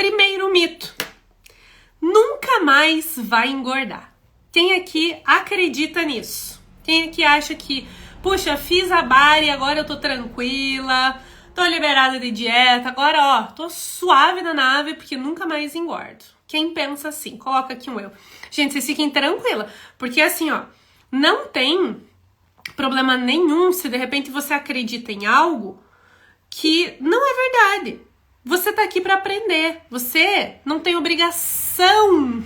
Primeiro mito: nunca mais vai engordar. Quem aqui acredita nisso? Quem aqui acha que, puxa, fiz a bari, agora eu tô tranquila, tô liberada de dieta, agora ó, tô suave na nave porque nunca mais engordo? Quem pensa assim? Coloca aqui um eu. Gente, vocês fiquem tranquila, porque assim, ó, não tem problema nenhum se de repente você acredita em algo que não é verdade. Você tá aqui pra aprender. Você não tem obrigação,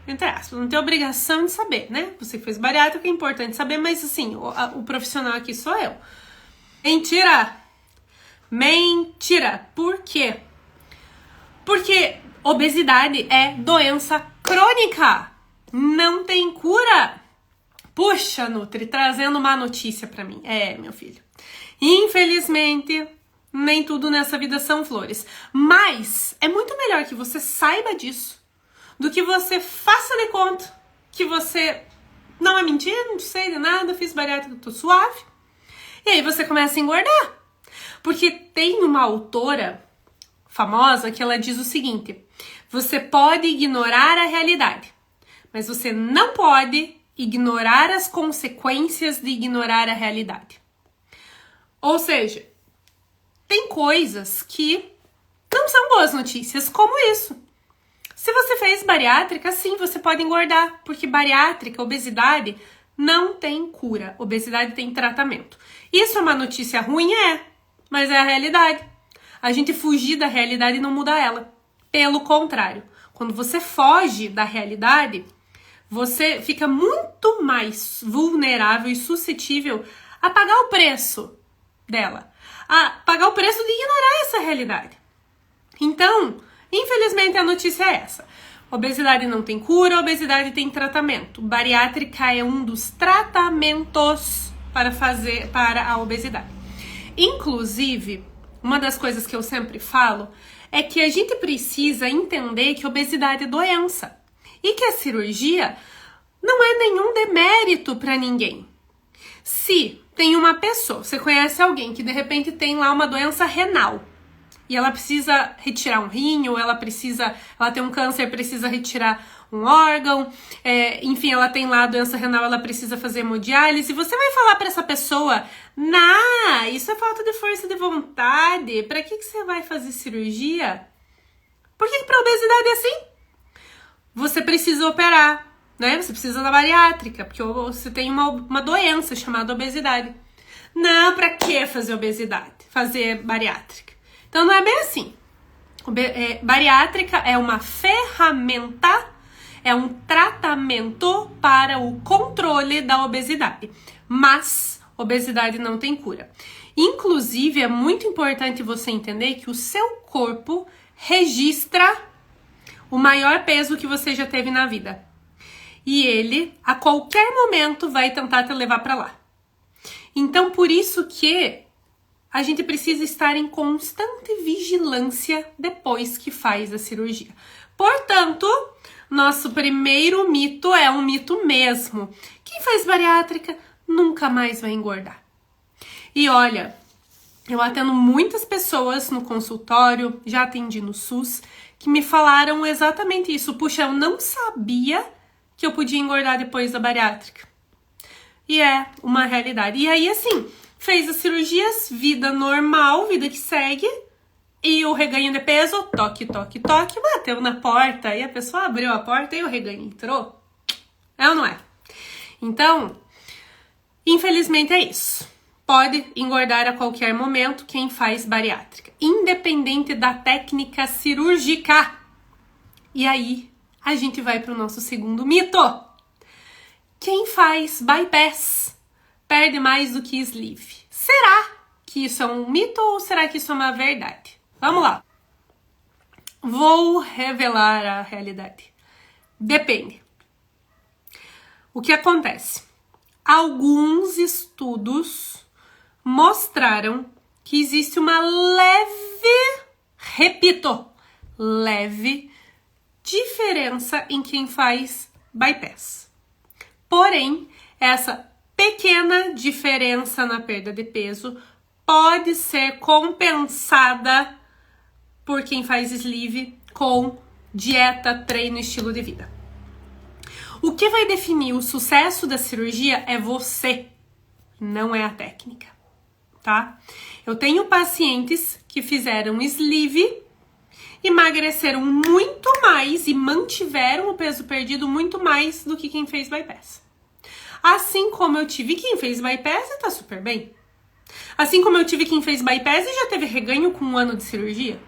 entre aspas, não tem obrigação de saber, né? Você que fez bariátrica é importante saber, mas assim, o profissional aqui sou eu. Mentira! Mentira! Por quê? Porque obesidade é doença crônica. Não tem cura. Puxa, Nutri, trazendo uma notícia pra mim. É, meu filho. Infelizmente, nem tudo nessa vida são flores. Mas é muito melhor que você saiba disso do que você faça de conta que você não é mentira, não sei de nada, fiz bariátrica, tô suave. E aí você começa a engordar. Porque tem uma autora famosa que ela diz o seguinte: você pode ignorar a realidade, mas você não pode ignorar as consequências de ignorar a realidade. Ou seja, tem coisas que não são boas notícias, como isso. Se você fez bariátrica, sim, você pode engordar, porque bariátrica, obesidade, não tem cura. Obesidade tem tratamento. Isso é uma notícia ruim? É, mas é a realidade. A gente fugir da realidade não muda ela. Pelo contrário, quando você foge da realidade, você fica muito mais vulnerável e suscetível a pagar o preço dela, a pagar o preço de ignorar essa realidade. Então, infelizmente a notícia é essa: obesidade não tem cura, obesidade tem tratamento. Bariátrica é um dos tratamentos para a obesidade. Inclusive, uma das coisas que eu sempre falo é que a gente precisa entender que obesidade é doença e que a cirurgia não é nenhum demérito para ninguém. Se tem uma pessoa, você conhece alguém que de repente tem lá uma doença renal e ela precisa retirar um rim, ou ela tem um câncer, precisa retirar um órgão, enfim, ela tem lá a doença renal, ela precisa fazer hemodiálise, você vai falar para essa pessoa: nah, isso é falta de força de vontade, para que você vai fazer cirurgia? Por que para obesidade é assim? Você precisa operar, né? Você precisa da bariátrica, porque você tem uma doença chamada obesidade. Não, pra que fazer bariátrica? Então não é bem assim. Bariátrica é uma ferramenta, é um tratamento para o controle da obesidade. Mas obesidade não tem cura. Inclusive, é muito importante você entender que o seu corpo registra o maior peso que você já teve na vida. E ele, a qualquer momento, vai tentar te levar para lá. Então, por isso que a gente precisa estar em constante vigilância depois que faz a cirurgia. Portanto, nosso primeiro mito é um mito mesmo. Quem faz bariátrica nunca mais vai engordar. E olha, eu atendo muitas pessoas no consultório, já atendi no SUS, que me falaram exatamente isso. Puxa, eu não sabia que eu podia engordar depois da bariátrica. E é uma realidade. E aí, assim, fez as cirurgias, vida normal, vida que segue, e o reganho de peso, toque, toque, toque, bateu na porta, e a pessoa abriu a porta e o reganho entrou. É ou não é? Então, infelizmente é isso. Pode engordar a qualquer momento quem faz bariátrica, independente da técnica cirúrgica. E aí, a gente vai para o nosso segundo mito. Quem faz bypass perde mais do que sleeve. Será que isso é um mito ou será que isso é uma verdade? Vamos lá. Vou revelar a realidade. Depende. O que acontece? Alguns estudos mostraram que existe uma leve diferença em quem faz bypass. Porém, essa pequena diferença na perda de peso pode ser compensada por quem faz sleeve com dieta, treino e estilo de vida. O que vai definir o sucesso da cirurgia é você, não é a técnica, tá? Eu tenho pacientes que fizeram sleeve, emagreceram muito mais e mantiveram o peso perdido muito mais do que quem fez bypass. Assim como eu tive quem fez bypass e tá super bem. Assim como eu tive quem fez bypass e já teve reganho com 1 ano de cirurgia.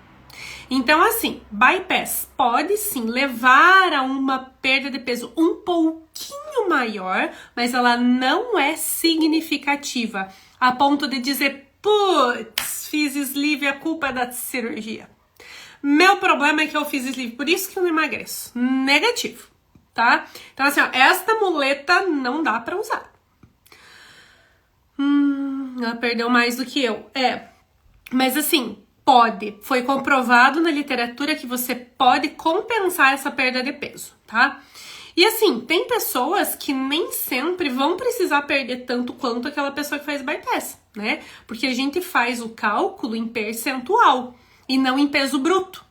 Então, assim, bypass pode sim levar a uma perda de peso um pouquinho maior, mas ela não é significativa, a ponto de dizer, putz, fiz sleeve, a culpa é da cirurgia. Meu problema é que eu fiz sleeve, por isso que eu não emagreço. Negativo, tá? Então, assim, ó, esta muleta não dá pra usar. Ela perdeu mais do que eu. Mas assim, pode. Foi comprovado na literatura que você pode compensar essa perda de peso, tá? E assim, tem pessoas que nem sempre vão precisar perder tanto quanto aquela pessoa que faz bypass, né? Porque a gente faz o cálculo em percentual e não em peso bruto.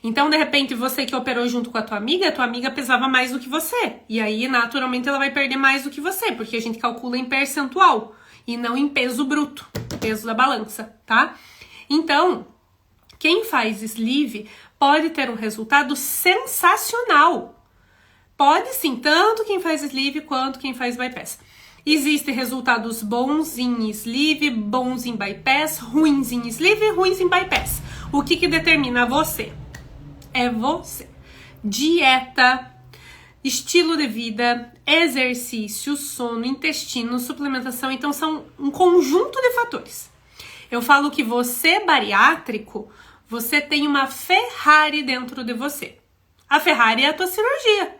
Então, de repente, você que operou junto com a tua amiga pesava mais do que você. E aí, naturalmente, ela vai perder mais do que você, porque a gente calcula em percentual e não em peso bruto, peso da balança, tá? Então, quem faz sleeve pode ter um resultado sensacional. Pode sim, tanto quem faz sleeve quanto quem faz bypass. Existem resultados bons em sleeve, bons em bypass, ruins em sleeve e ruins em bypass. O que determina você? É você. Dieta, estilo de vida, exercício, sono, intestino, suplementação. Então, são um conjunto de fatores. Eu falo que você, bariátrico, você tem uma Ferrari dentro de você. A Ferrari é a tua cirurgia.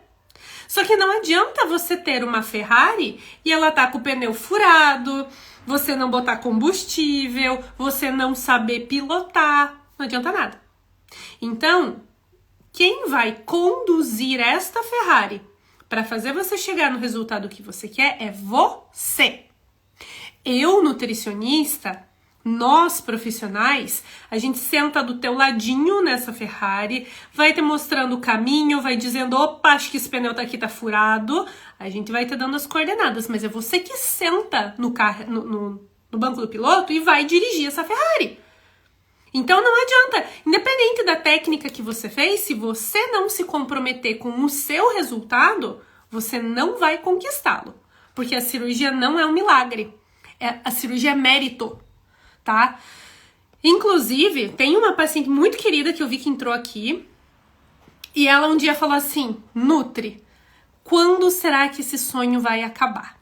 Só que não adianta você ter uma Ferrari e ela tá com o pneu furado, você não botar combustível, você não saber pilotar. Não adianta nada. Então, quem vai conduzir esta Ferrari para fazer você chegar no resultado que você quer é você. Eu, nutricionista, nós profissionais, a gente senta do teu ladinho nessa Ferrari, vai te mostrando o caminho, vai dizendo, opa, acho que esse pneu aqui tá furado, a gente vai te dando as coordenadas, mas é você que senta no carro, no banco do piloto e vai dirigir essa Ferrari. Então não adianta, independente da técnica que você fez, se você não se comprometer com o seu resultado, você não vai conquistá-lo. Porque a cirurgia não é um milagre, a cirurgia é mérito, tá? Inclusive, tem uma paciente muito querida que eu vi que entrou aqui, e ela um dia falou assim, Nutri, quando será que esse sonho vai acabar?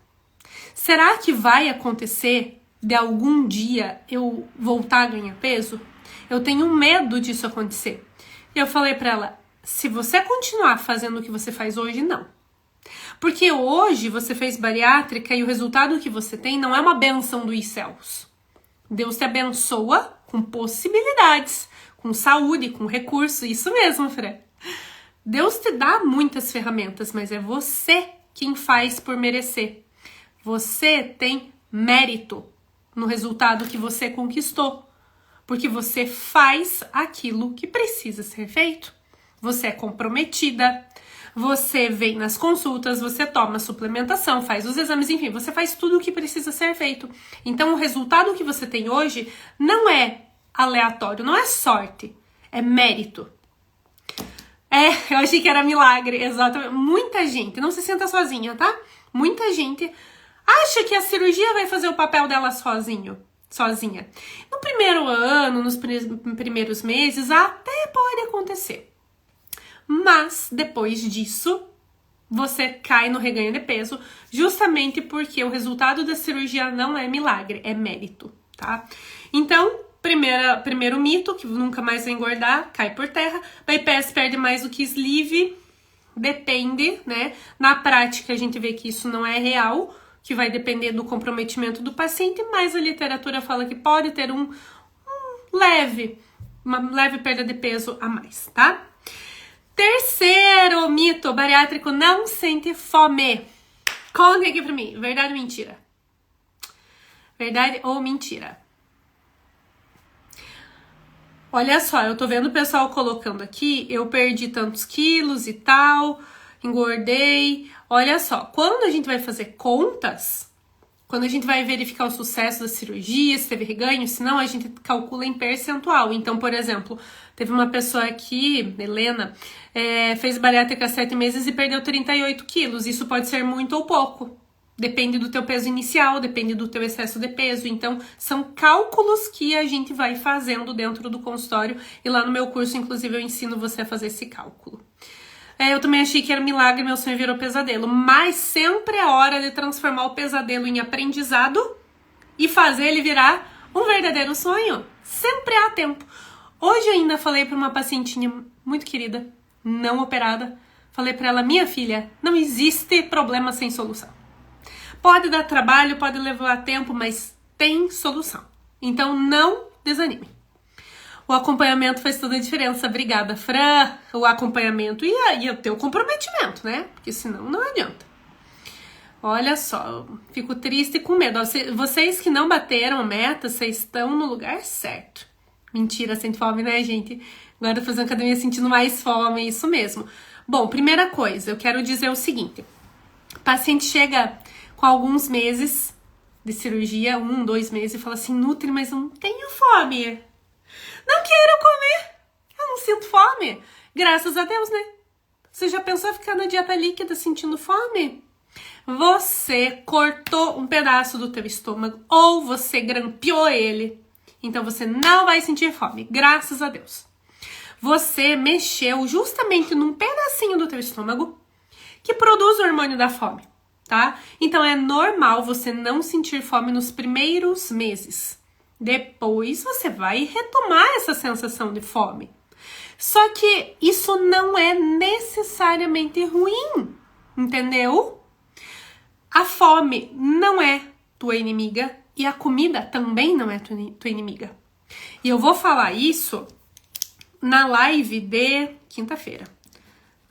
Será que vai acontecer de algum dia eu voltar a ganhar peso? Eu tenho medo disso acontecer. E eu falei pra ela, se você continuar fazendo o que você faz hoje, não. Porque hoje você fez bariátrica e o resultado que você tem não é uma benção dos céus. Deus te abençoa com possibilidades, com saúde, com recurso. Isso mesmo, Fran. Deus te dá muitas ferramentas, mas é você quem faz por merecer. Você tem mérito no resultado que você conquistou. Porque você faz aquilo que precisa ser feito. Você é comprometida, você vem nas consultas, você toma suplementação, faz os exames, enfim, você faz tudo o que precisa ser feito. Então, o resultado que você tem hoje não é aleatório, não é sorte, é mérito. Eu achei que era milagre, exatamente. Muita gente, não se sinta sozinha, tá? Muita gente acha que a cirurgia vai fazer o papel dela sozinha. No primeiro ano, nos primeiros meses, até pode acontecer. Mas, depois disso, você cai no reganho de peso, justamente porque o resultado da cirurgia não é milagre, é mérito, tá? Então, primeiro mito, que nunca mais vai engordar, cai por terra. Bypass perde mais do que sleeve, depende, né? Na prática, a gente vê que isso não é real, que vai depender do comprometimento do paciente, mas a literatura fala que pode ter uma leve perda de peso a mais, tá? Terceiro mito, bariátrico não sente fome. Contem aqui pra mim, verdade ou mentira? Verdade ou mentira? Olha só, eu tô vendo o pessoal colocando aqui, eu perdi tantos quilos e tal, engordei. Olha só, quando a gente vai fazer contas, quando a gente vai verificar o sucesso da cirurgia, se teve reganho, se não, a gente calcula em percentual. Então, por exemplo, teve uma pessoa aqui, Helena, fez bariátrica há 7 meses e perdeu 38 quilos. Isso pode ser muito ou pouco. Depende do teu peso inicial, depende do teu excesso de peso. Então, são cálculos que a gente vai fazendo dentro do consultório. E lá no meu curso, inclusive, eu ensino você a fazer esse cálculo. Eu também achei que era milagre, meu sonho virou pesadelo. Mas sempre é hora de transformar o pesadelo em aprendizado e fazer ele virar um verdadeiro sonho. Sempre há tempo. Hoje ainda falei para uma pacientinha muito querida, não operada. Falei para ela, minha filha, não existe problema sem solução. Pode dar trabalho, pode levar tempo, mas tem solução. Então não desanime. O acompanhamento faz toda a diferença. Obrigada, Fran. O acompanhamento e o teu comprometimento, né? Porque senão não adianta. Olha só, fico triste e com medo. Vocês que não bateram a meta, vocês estão no lugar certo. Mentira, sente fome, né, gente? Agora tô fazendo academia sentindo mais fome, é isso mesmo. Bom, primeira coisa, eu quero dizer o seguinte. O paciente chega com alguns meses de cirurgia, 1, 2 meses, e fala assim, Nutri, mas eu não tenho fome. Não quero comer. Eu não sinto fome. Graças a Deus, né? Você já pensou em ficar na dieta líquida sentindo fome? Você cortou um pedaço do teu estômago ou você grampeou ele. Então você não vai sentir fome. Graças a Deus. Você mexeu justamente num pedacinho do teu estômago que produz o hormônio da fome. Tá? Então é normal você não sentir fome nos primeiros meses. Depois você vai retomar essa sensação de fome. Só que isso não é necessariamente ruim, entendeu? A fome não é tua inimiga e a comida também não é tua inimiga. E eu vou falar isso na live de quinta-feira.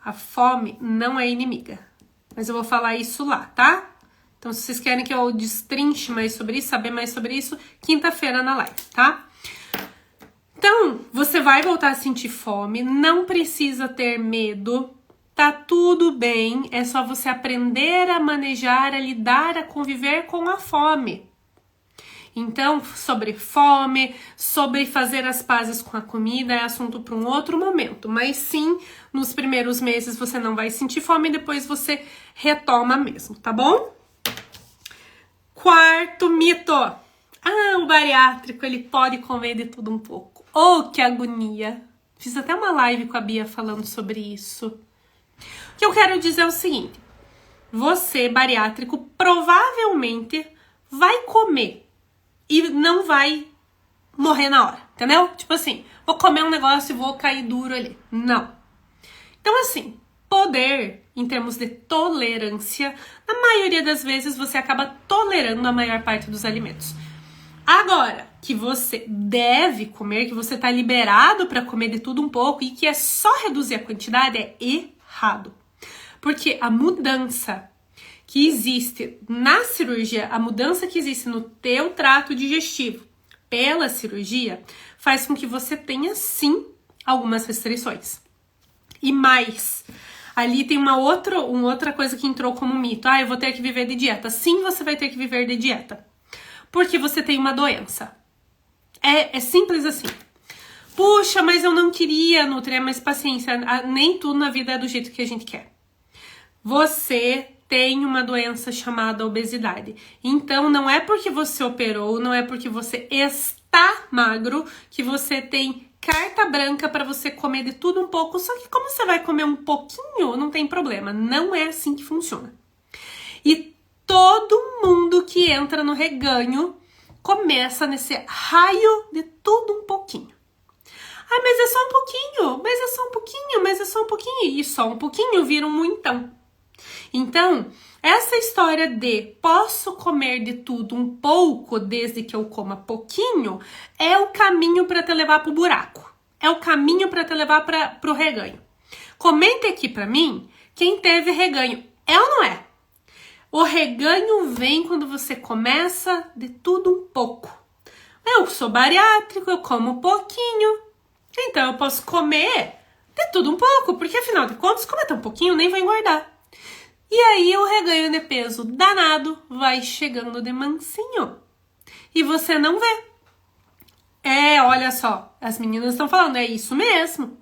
A fome não é inimiga. Mas eu vou falar isso lá, tá? Então, se vocês querem que eu destrinche mais sobre isso, saber mais sobre isso, quinta-feira na live, tá? Então, você vai voltar a sentir fome, não precisa ter medo, tá tudo bem, é só você aprender a manejar, a lidar, a conviver com a fome. Então, sobre fome, sobre fazer as pazes com a comida, é assunto para um outro momento. Mas sim, nos primeiros meses você não vai sentir fome e depois você retoma mesmo, tá bom? Quarto mito. O bariátrico, ele pode comer de tudo um pouco. Oh, que agonia. Fiz até uma live com a Bia falando sobre isso. O que eu quero dizer é o seguinte. Você, bariátrico, provavelmente vai comer. E não vai morrer na hora, entendeu? Tipo assim, vou comer um negócio e vou cair duro ali. Não. Então assim, poder, em termos de tolerância, na maioria das vezes você acaba tolerando a maior parte dos alimentos. Agora, que você deve comer, que você tá liberado para comer de tudo um pouco e que é só reduzir a quantidade, é errado. Porque a mudança que existe na cirurgia, a mudança que existe no teu trato digestivo pela cirurgia, faz com que você tenha, sim, algumas restrições. E mais, ali tem uma outra coisa que entrou como mito. Eu vou ter que viver de dieta. Sim, você vai ter que viver de dieta. Porque você tem uma doença. É simples assim. Puxa, mas eu não queria, Nutri, mas paciência, nem tudo na vida é do jeito que a gente quer. Você tem uma doença chamada obesidade. Então, não é porque você operou, não é porque você está magro, que você tem carta branca para você comer de tudo um pouco. Só que como você vai comer um pouquinho, não tem problema. Não é assim que funciona. E todo mundo que entra no reganho começa nesse raio de tudo um pouquinho. Mas é só um pouquinho, mas é só um pouquinho, mas é só um pouquinho. E só um pouquinho vira um muitão. Então, essa história de posso comer de tudo um pouco desde que eu coma pouquinho é o caminho para te levar pro buraco. É o caminho para te levar pro reganho. Comente aqui para mim quem teve reganho. É ou não é? O reganho vem quando você começa de tudo um pouco. Eu sou bariátrico, eu como pouquinho. Então eu posso comer de tudo um pouco, porque afinal de contas, comer tão pouquinho, nem vou engordar. E aí o reganho de peso danado vai chegando de mansinho. E você não vê. Olha só, as meninas estão falando, é isso mesmo.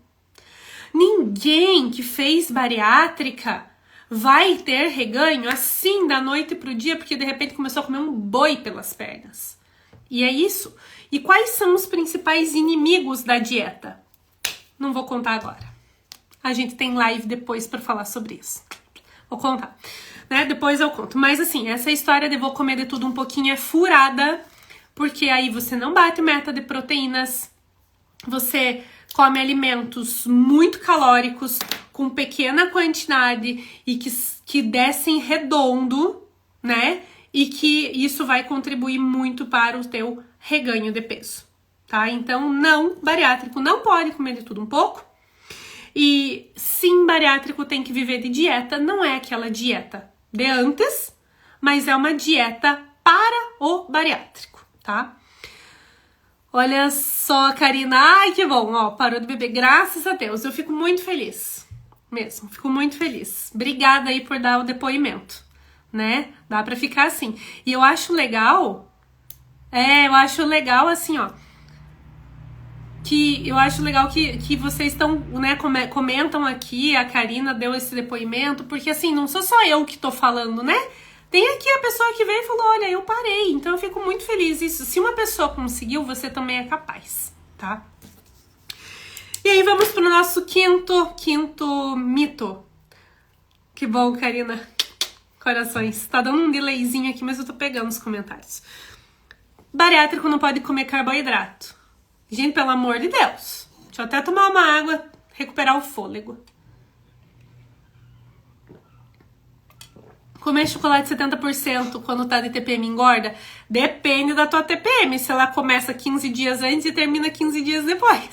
Ninguém que fez bariátrica vai ter reganho assim da noite pro dia, porque de repente começou a comer um boi pelas pernas. E é isso. E quais são os principais inimigos da dieta? Não vou contar agora. A gente tem live depois para falar sobre isso. Vou contar, né? Depois eu conto. Mas assim, essa história de vou comer de tudo um pouquinho é furada, porque aí você não bate meta de proteínas, você come alimentos muito calóricos, com pequena quantidade e que descem redondo, né? E que isso vai contribuir muito para o teu reganho de peso, tá? Então, não, bariátrico não pode comer de tudo um pouco. E sim, bariátrico tem que viver de dieta, não é aquela dieta de antes, mas é uma dieta para o bariátrico, tá? Olha só, Karina, ai que bom, ó, parou de beber, graças a Deus, eu fico muito feliz, mesmo, fico muito feliz. Obrigada aí por dar o depoimento, né? Dá pra ficar assim. E eu acho legal, assim, ó, que vocês estão, né, comentam aqui, a Karina deu esse depoimento, porque assim, não sou só eu que tô falando, né? Tem aqui a pessoa que veio e falou, olha, eu parei, então eu fico muito feliz. Isso, se uma pessoa conseguiu, você também é capaz, tá? E aí vamos pro nosso quinto mito. Que bom, Karina. Corações. Tá dando um delayzinho aqui, mas eu tô pegando os comentários. Bariátrico não pode comer carboidrato. Gente, pelo amor de Deus. Deixa eu até tomar uma água, recuperar o fôlego. Comer chocolate 70% quando tá de TPM engorda? Depende da tua TPM. Se ela começa 15 dias antes e termina 15 dias depois.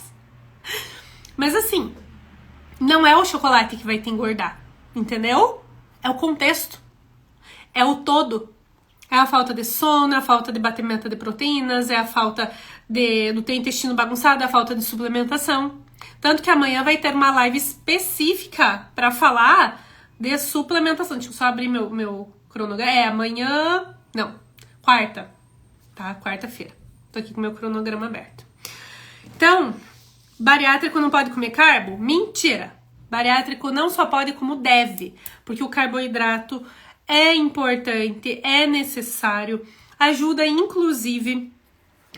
Mas assim, não é o chocolate que vai te engordar. Entendeu? É o contexto. É o todo. É a falta de sono, é a falta de batimento de proteínas, é a falta do teu intestino bagunçado, é a falta de suplementação. Tanto que amanhã vai ter uma live específica para falar de suplementação. Deixa eu só abrir meu cronograma. Amanhã... Não, quarta. Tá? Quarta-feira. Tô aqui com meu cronograma aberto. Então, bariátrico não pode comer carbo? Mentira! Bariátrico não só pode como deve. Porque o carboidrato é importante, é necessário. Ajuda, inclusive,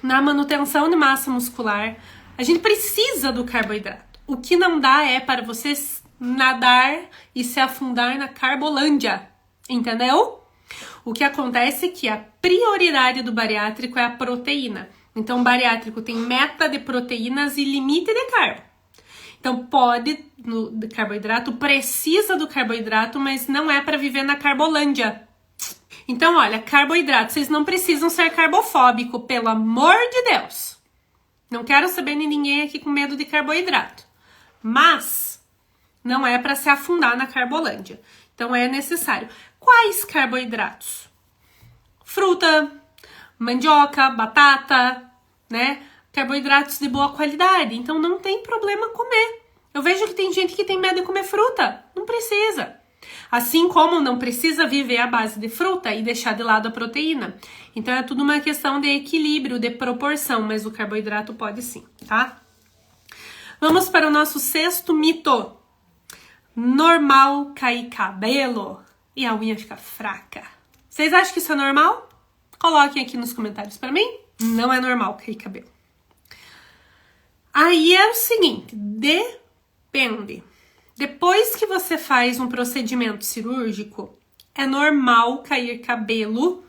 na manutenção de massa muscular. A gente precisa do carboidrato. O que não dá é para vocês nadar e se afundar na carbolândia, entendeu? O que acontece é que a prioridade do bariátrico é a proteína. Então, o bariátrico tem meta de proteínas e limite de carbo. Então, pode, no carboidrato, precisa do carboidrato, mas não é para viver na carbolândia. Então, olha, carboidrato, vocês não precisam ser carbofóbico, pelo amor de Deus. Não quero saber de ninguém aqui com medo de carboidrato. Mas não é para se afundar na carbolândia. Então é necessário. Quais carboidratos? Fruta, mandioca, batata, né? Carboidratos de boa qualidade. Então não tem problema comer. Eu vejo que tem gente que tem medo de comer fruta. Não precisa. Assim como não precisa viver à base de fruta e deixar de lado a proteína. Então é tudo uma questão de equilíbrio, de proporção, mas o carboidrato pode sim, tá? Vamos para o nosso sexto mito. Normal cair cabelo e a unha fica fraca. Vocês acham que isso é normal? Coloquem aqui nos comentários para mim. Não é normal cair cabelo. Aí é o seguinte, depende. Depois que você faz um procedimento cirúrgico, é normal cair cabelo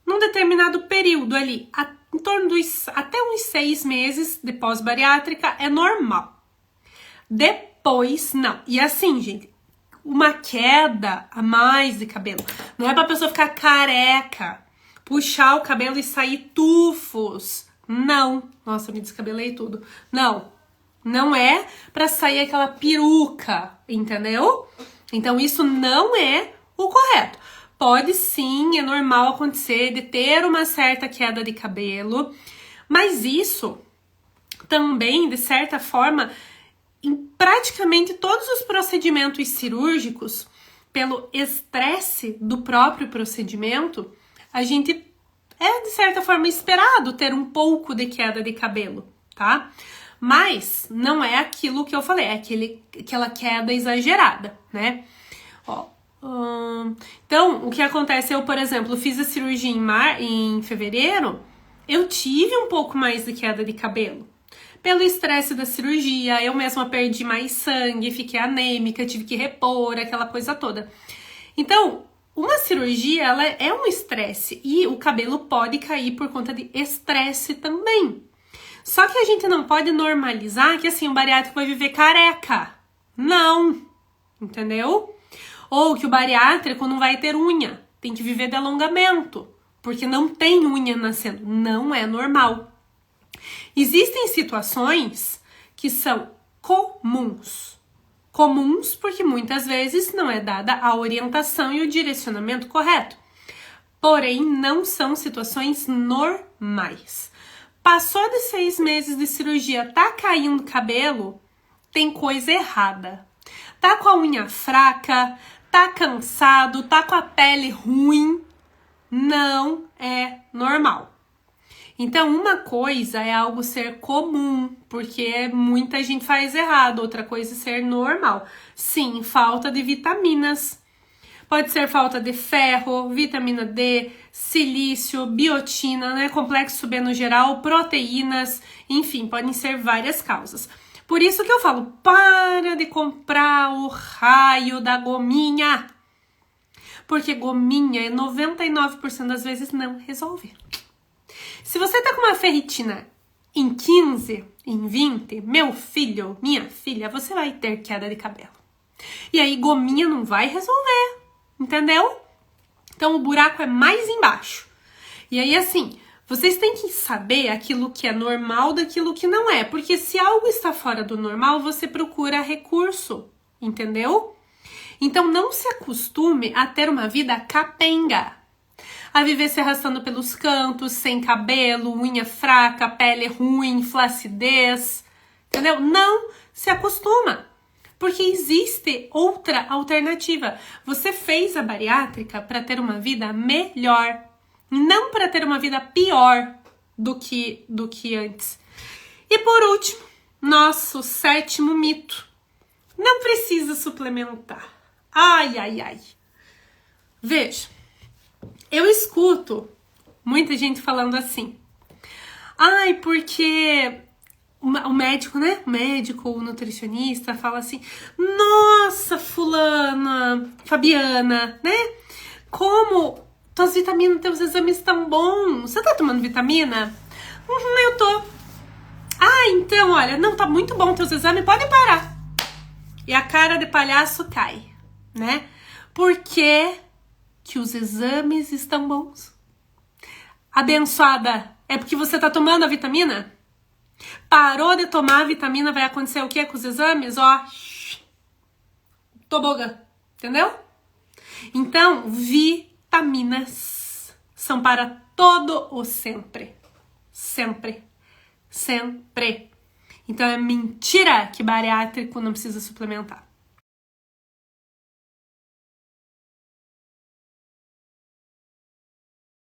num determinado período ali, em torno até uns 6 meses de pós-bariátrica, é normal. Depois, não. E assim, gente, uma queda a mais de cabelo. Não é pra pessoa ficar careca, puxar o cabelo e sair tufos. Não. Nossa, eu me descabelei tudo. Não. Não é pra sair aquela peruca, entendeu? Então, isso não é o correto. Pode sim, é normal acontecer de ter uma certa queda de cabelo, mas isso também, de certa forma, em praticamente todos os procedimentos cirúrgicos, pelo estresse do próprio procedimento, a gente é, de certa forma, esperado ter um pouco de queda de cabelo, tá? Mas não é aquilo que eu falei, é aquela queda exagerada, né? Ó, então, o que acontece, eu, por exemplo, fiz a cirurgia em fevereiro, eu tive um pouco mais de queda de cabelo. Pelo estresse da cirurgia, eu mesma perdi mais sangue, fiquei anêmica, tive que repor, aquela coisa toda. Então, uma cirurgia, ela é um estresse e o cabelo pode cair por conta de estresse também. Só que a gente não pode normalizar que, assim, o bariátrico vai viver careca. Não, entendeu? Ou que o bariátrico não vai ter unha, tem que viver de alongamento, porque não tem unha nascendo, não é normal. Existem situações que são comuns. Comuns porque muitas vezes não é dada a orientação e o direcionamento correto. Porém, não são situações normais. Passou de 6 meses de cirurgia, tá caindo cabelo, tem coisa errada. Tá com a unha fraca, tá cansado, tá com a pele ruim, não é normal. Então, uma coisa é algo ser comum, porque muita gente faz errado. Outra coisa é ser normal. Sim, falta de vitaminas. Pode ser falta de ferro, vitamina D, silício, biotina, né? Complexo B no geral, proteínas, enfim, podem ser várias causas. Por isso que eu falo, para de comprar o raio da gominha. Porque gominha, 99% das vezes, não resolve. Se você tá com uma ferritina em 15, em 20, meu filho, minha filha, você vai ter queda de cabelo. E aí, gominha não vai resolver, entendeu? Então, o buraco é mais embaixo. E aí, assim, vocês têm que saber aquilo que é normal daquilo que não é. Porque se algo está fora do normal, você procura recurso, entendeu? Então, não se acostume a ter uma vida capenga. A viver se arrastando pelos cantos, sem cabelo, unha fraca, pele ruim, flacidez, entendeu? Não se acostuma, porque existe outra alternativa. Você fez a bariátrica para ter uma vida melhor, não para ter uma vida pior do que antes. E por último, nosso 7º mito. Não precisa suplementar. Ai, ai, ai. Veja. Eu escuto muita gente falando assim, ai, porque o médico, né? O médico, o nutricionista fala assim, nossa, fulana, Fabiana, né? Como tuas vitaminas, teus exames estão bons. Você tá tomando vitamina? Eu tô. Ah, então, olha, não, tá muito bom teus exames, pode parar. E a cara de palhaço cai, né? Porque que os exames estão bons. Abençoada, é porque você tá tomando a vitamina? Parou de tomar a vitamina, vai acontecer o que com os exames? Ó, tobogã, entendeu? Então, vitaminas são para todo o sempre. Sempre. Sempre. Então, é mentira que bariátrico não precisa suplementar.